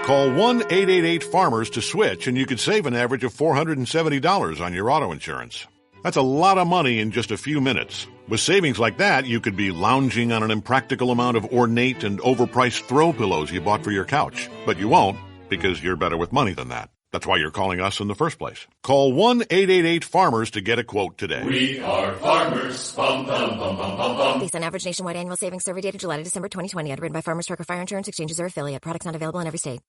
Call 1-888-FARMERS to switch, and you could save an average of $470 on your auto insurance. That's a lot of money in just a few minutes. With savings like that, you could be lounging on an impractical amount of ornate and overpriced throw pillows you bought for your couch. But you won't, because you're better with money than that. That's why you're calling us in the first place. Call 1-888-FARMERS to get a quote today. We are farmers. Bum, bum, bum, bum, bum, bum. Based on average nationwide annual savings survey data July to December 2020. Underwritten by Farmers Truck or Fire Insurance Exchanges or affiliate. Products not available in every state.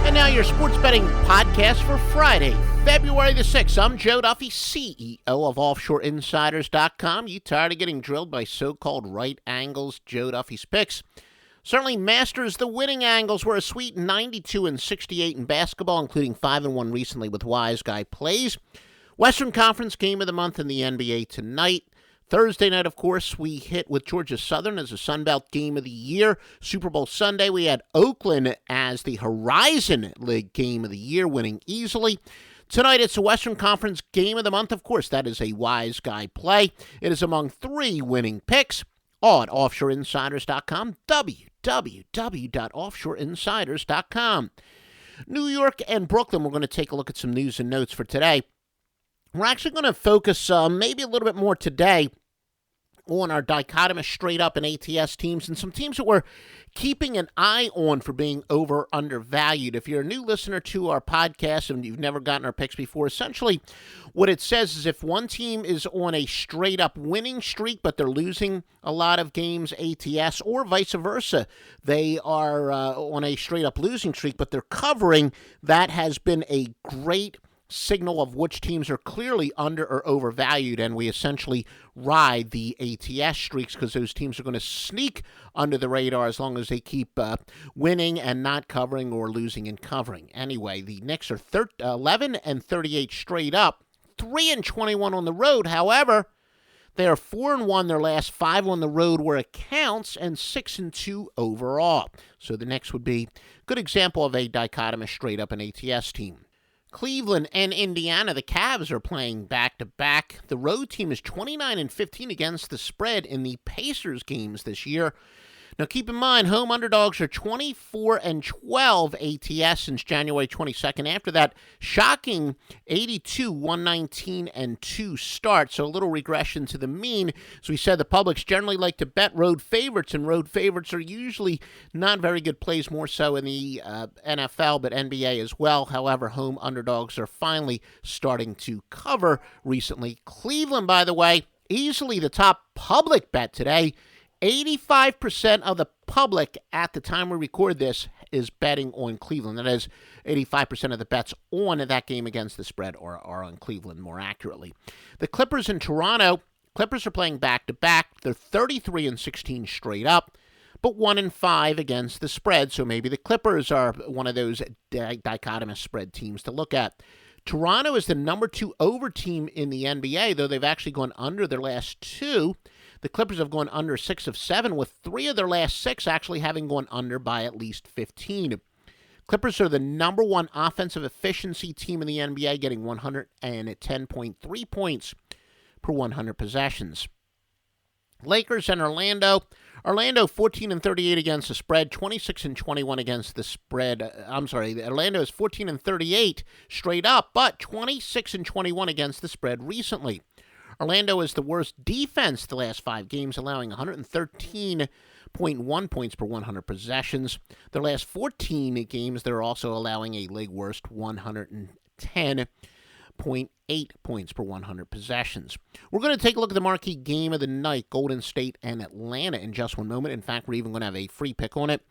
And now your sports betting podcast for Friday, February the 6th. I'm Joe Duffy, CEO of OffshoreInsiders.com. You tired of getting drilled by so-called right angles? Joe Duffy's picks certainly masters the winning angles. Were a sweet 92-68 in basketball, including 5-1 recently with Wise Guy plays. Western Conference game of the month in the NBA tonight. Thursday night, of course, we hit with Georgia Southern as a Sun Belt game of the year. Super Bowl Sunday, we had Oakland as the Horizon League game of the year, winning easily. Tonight, it's a Western Conference game of the month. Of course, that is a Wise Guy play. It is among 3 winning picks. All at OffshoreInsiders.com, www.OffshoreInsiders.com. New York and Brooklyn, we're going to take a look at some news and notes for today. We're actually going to focus maybe a little bit more today on our dichotomous straight-up and ATS teams and some teams that we're keeping an eye on for being undervalued. If you're a new listener to our podcast and you've never gotten our picks before, essentially what it says is if one team is on a straight-up winning streak but they're losing a lot of games ATS, or vice versa, they are on a straight-up losing streak but they're covering, that has been a great signal of which teams are clearly under or overvalued, and we essentially ride the ATS streaks because those teams are going to sneak under the radar as long as they keep winning and not covering or losing and covering. Anyway, the Knicks are 11-38 straight up, 3-21 on the road. However, they are 4-1 their last 5 on the road where it counts, and 6-2 overall. So the Knicks would be a good example of a dichotomous straight up and ATS team. Cleveland and Indiana, the Cavs are playing back-to-back. The road team is 29-15 against the spread in the Pacers games this year. Now, keep in mind, home underdogs are 24-12 ATS since January 22nd. After that, shocking 82-119-2 start, so a little regression to the mean. As we said, the publics generally like to bet road favorites, and road favorites are usually not very good plays, more so in the NFL, but NBA as well. However, home underdogs are finally starting to cover recently. Cleveland, by the way, easily the top public bet today. 85% of the public at the time we record this is betting on Cleveland. That is, 85% of the bets on that game against the spread are on Cleveland, more accurately. The Clippers in Toronto, Clippers are playing back-to-back. They're 33-16 straight up, but 1-5 against the spread, so maybe the Clippers are one of those dichotomous spread teams to look at. Toronto is the number 2 over team in the NBA, though they've actually gone under their last 2. The Clippers have gone under 6 of 7, with 3 of their last 6 actually having gone under by at least 15. Clippers are the number 1 offensive efficiency team in the NBA, getting 110.3 points per 100 possessions. Lakers and Orlando. Orlando 14-38 against the spread, 26-21 against the spread. Orlando is 14-38 straight up, but 26-21 against the spread recently. Orlando is the worst defense the last 5 games, allowing 113.1 points per 100 possessions. Their last 14 games, they're also allowing a league worst 110.8 points per 100 possessions. We're going to take a look at the marquee game of the night, Golden State and Atlanta, in just one moment. In fact, we're even going to have a free pick on it.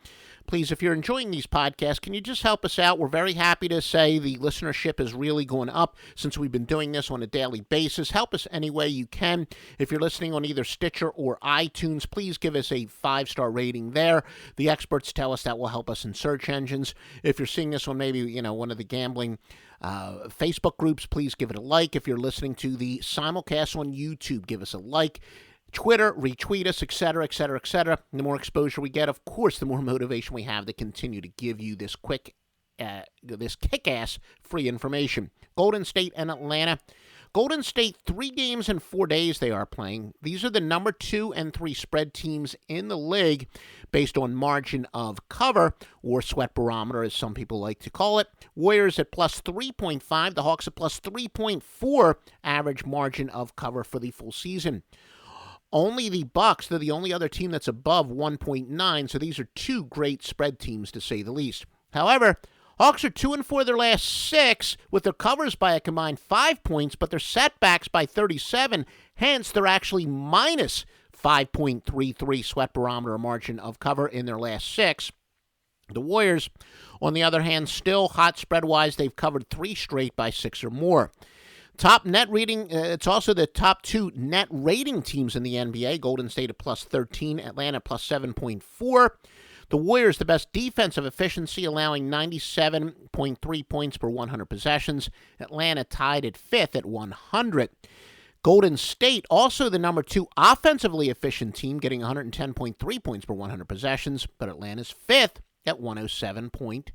Please, if you're enjoying these podcasts, can you just help us out? We're very happy to say the listenership is really going up since we've been doing this on a daily basis. Help us any way you can. If you're listening on either Stitcher or iTunes, please give us a 5-star rating there. The experts tell us that will help us in search engines. If you're seeing this on maybe, one of the gambling Facebook groups, please give it a like. If you're listening to the simulcast on YouTube, give us a like. Twitter, retweet us, etc., etc., etc. The more exposure we get, of course, the more motivation we have to continue to give you this kick-ass free information. Golden State and Atlanta. Golden State, 3 games in 4 days they are playing. These are the number 2 and 3 spread teams in the league based on margin of cover, or sweat barometer as some people like to call it. Warriors at plus 3.5, the Hawks at plus 3.4 average margin of cover for the full season. Only the Bucks, they're the only other team that's above 1.9, so these are 2 great spread teams to say the least. However, Hawks are 2-4 their last 6, with their covers by a combined 5 points, but their setbacks by 37. Hence, they're actually minus 5.33 sweat barometer margin of cover in their last 6. The Warriors, on the other hand, still hot spread-wise. They've covered 3 straight by 6 or more. Top net rating, it's also the top 2 net rating teams in the NBA. Golden State at plus 13, Atlanta plus 7.4. The Warriors, the best defensive efficiency, allowing 97.3 points per 100 possessions. Atlanta tied at 5th at 100. Golden State, also the number 2 offensively efficient team, getting 110.3 points per 100 possessions, but Atlanta's 5th at 107.4.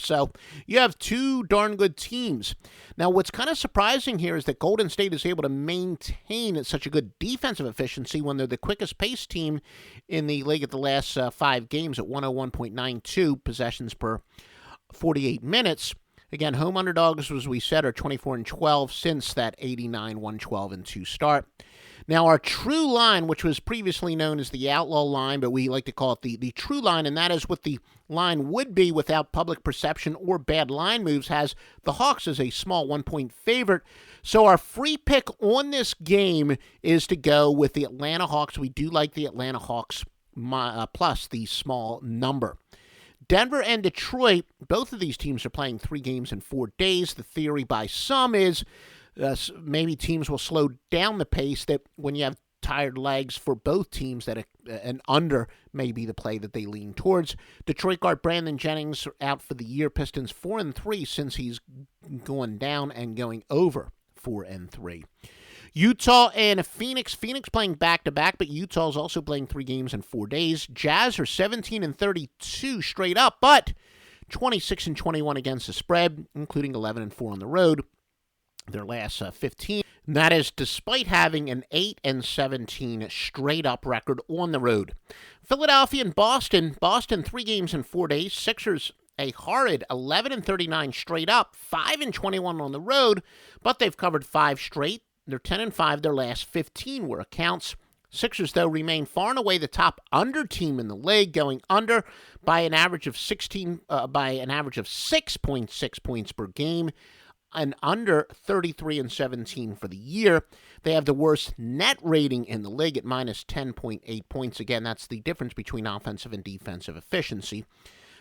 So you have 2 darn good teams. Now, what's kind of surprising here is that Golden State is able to maintain such a good defensive efficiency when they're the quickest pace team in the league at the last 5 games at 101.92 possessions per 48 minutes. Again, home underdogs, as we said, are 24-12 since that 89-112-2 start. Now, our true line, which was previously known as the outlaw line, but we like to call it the true line, and that is what the line would be without public perception or bad line moves, has the Hawks as a small 1-point favorite. So our free pick on this game is to go with the Atlanta Hawks. We do like the Atlanta Hawks plus the small number. Denver and Detroit, both of these teams are playing 3 games in 4 days. The theory by some is maybe teams will slow down the pace, that when you have tired legs for both teams, that an under may be the play that they lean towards. Detroit guard Brandon Jennings out for the year. Pistons 4-3 since he's going down and going over 4-3. Utah and Phoenix. Phoenix playing back-to-back, but Utah's also playing 3 games in 4 days. Jazz are 17-32 straight up, but 26-21 against the spread, including 11-4 on the road. Their last 15. And that is despite having an 8-17 straight-up record on the road. Philadelphia and Boston. Boston 3 games in 4 days. Sixers a horrid 11-39 straight up, 5-21 on the road, but they've covered 5 straight. They're 10-5 their last 15 where it counts. Sixers, though, remain far and away the top under team in the league, going under by an average of 6.6 points per game, and under 33-17 for the year. They have the worst net rating in the league at minus 10.8 points. Again, that's the difference between offensive and defensive efficiency.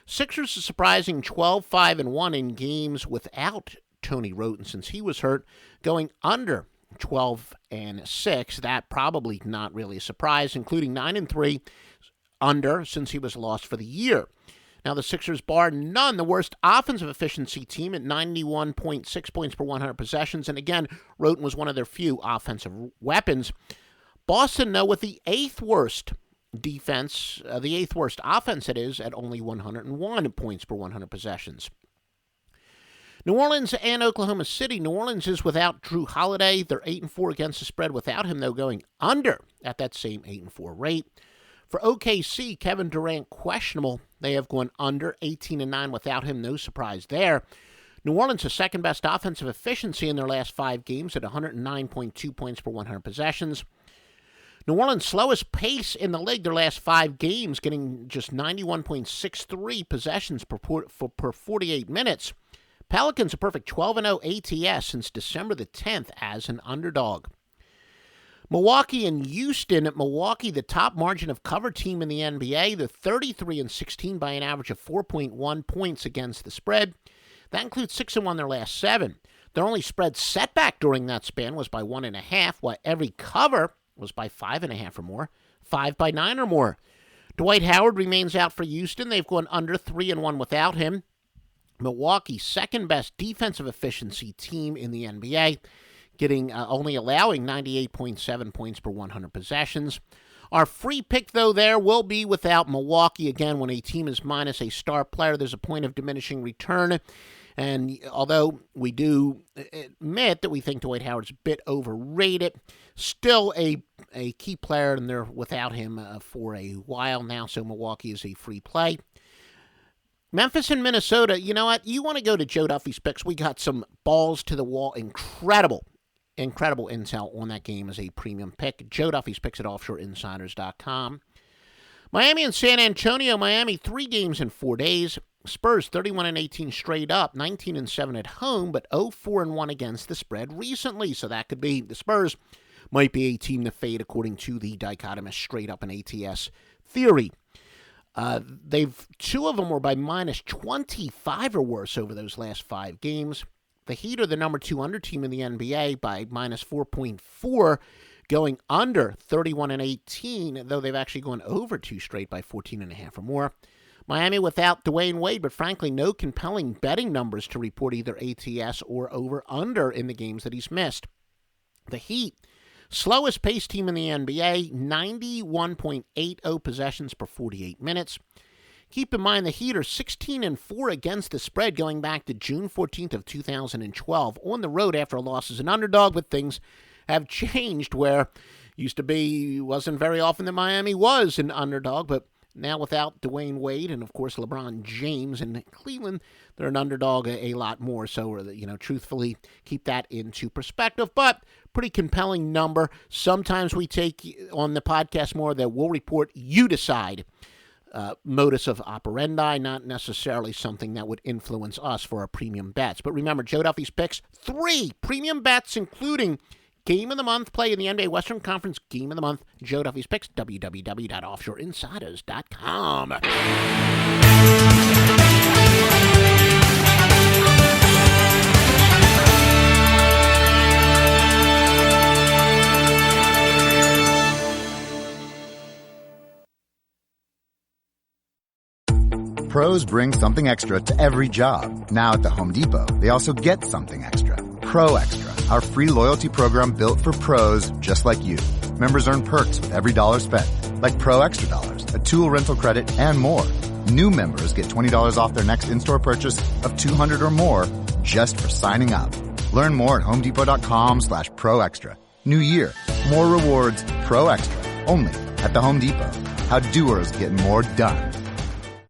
Sixers a surprising 12-5-1 in games without Tony Wroten since he was hurt, going under 12-6. That probably not really a surprise, including 9-3 under since he was lost for the year. Now, the Sixers, bar none, the worst offensive efficiency team at 91.6 points per 100 possessions. And again, Wroten was one of their few offensive weapons. Boston, though, with the 8th worst defense, the 8th worst offense it is, at only 101 points per 100 possessions. New Orleans and Oklahoma City. New Orleans is without Drew Holiday. They're 8-4 against the spread without him, though, going under at that same 8-4 rate. For OKC, Kevin Durant questionable. They have gone under 18-9 without him. No surprise there. New Orleans, the second best offensive efficiency in their last 5 games at 109.2 points per 100 possessions. New Orleans' slowest pace in the league their last 5 games, getting just 91.63 possessions per 48 minutes. Pelicans a perfect 12-0 ATS since December the 10th as an underdog. Milwaukee and Houston. At Milwaukee, the top margin of cover team in the NBA. They're 33-16 by an average of 4.1 points against the spread. That includes 6-1 their last 7. Their only spread setback during that span was by 1.5, while every cover was by 5.5 or more, 5 by 9 or more. Dwight Howard remains out for Houston. They've gone under 3-1 without him. Milwaukee, second best defensive efficiency team in the NBA, getting only allowing 98.7 points per 100 possessions. Our free pick, though, there will be without Milwaukee. Again, when a team is minus a star player, there's a point of diminishing return. And although we do admit that we think Dwight Howard's a bit overrated, still a key player, and they're without him for a while now, so Milwaukee is a free play. Memphis and Minnesota, you know what? You want to go to Joe Duffy's picks. We got some balls to the wall, incredible intel on that game as a premium pick. Joe Duffy's picks at offshoreinsiders.com. Miami and San Antonio. Miami 3 games in 4 days. Spurs 31-18 straight up, 19-7 at home, but 0-4-1 against the spread recently. So that could be the Spurs might be a team to fade according to the dichotomous straight up and ATS theory. 2 of them were by minus 25 or worse over those last 5 games. The Heat are the number 2 under team in the NBA by minus 4.4, going under 31-18, though they've actually gone over 2 straight by 14.5 or more. Miami without Dwayne Wade, but frankly, no compelling betting numbers to report either ATS or over-under in the games that he's missed. The Heat, slowest pace team in the NBA, 91.80 possessions per 48 minutes. Keep in mind the Heat are 16-4 against the spread going back to June 14th of 2012 on the road after a loss as an underdog, but things have changed where used to be wasn't very often that Miami was an underdog, but now without Dwayne Wade and, of course, LeBron James in Cleveland, they're an underdog a lot more. So, truthfully, keep that into perspective. But pretty compelling number. Sometimes we take on the podcast more that we'll report, you decide, modus of operandi, not necessarily something that would influence us for our premium bets. But remember, Joe Duffy's picks, 3 premium bets, including Game of the Month play in the NBA Western Conference Game of the Month. Joe Duffy's picks, www.offshoreinsiders.com. Pros bring something extra to every job. Now at the Home Depot, they also get something extra. Pro Extra, our free loyalty program built for pros just like you. Members earn perks with every dollar spent, like Pro Extra Dollars, a tool rental credit, and more. New members get $20 off their next in-store purchase of $200 or more just for signing up. Learn more at HomeDepot.com/Pro Extra. New year, more rewards, Pro Extra, only at the Home Depot. How doers get more done.